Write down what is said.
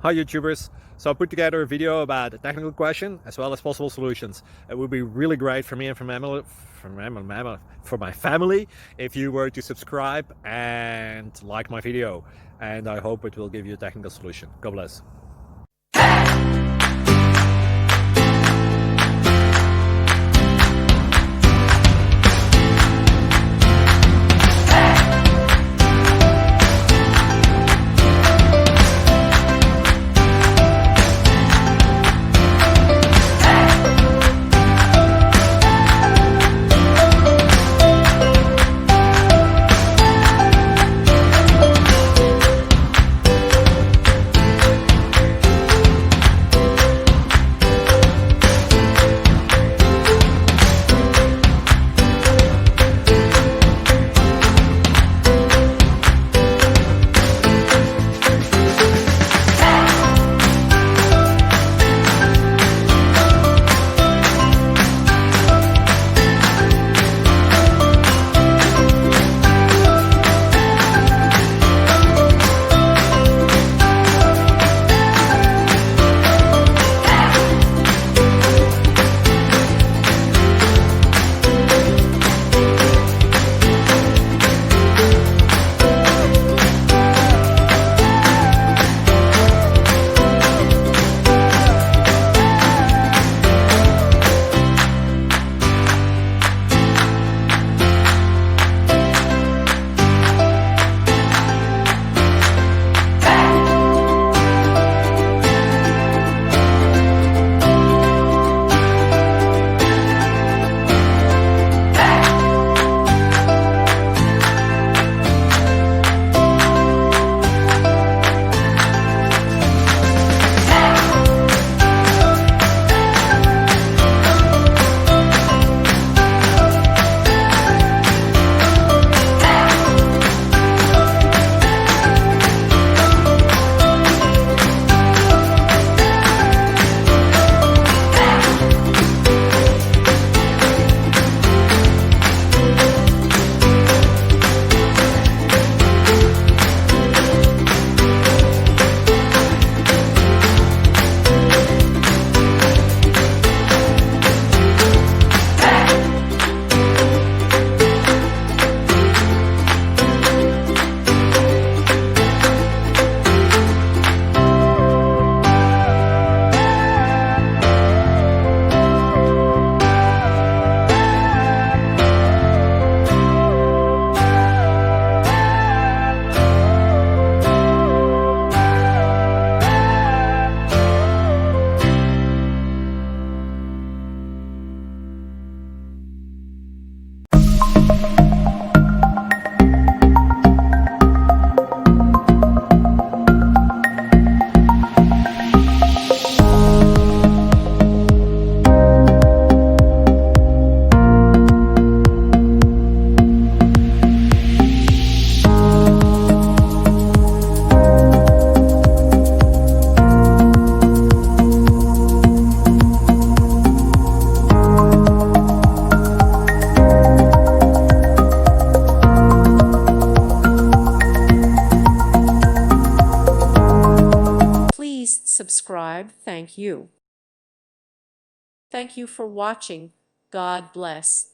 Hi YouTubers! So I put together a video about a technical question as well as possible solutions. It would be really great for me and for my family if you were to subscribe and like my video, and I hope it will give you a technical solution. God bless. Please subscribe. Thank you. Thank you for watching. God bless.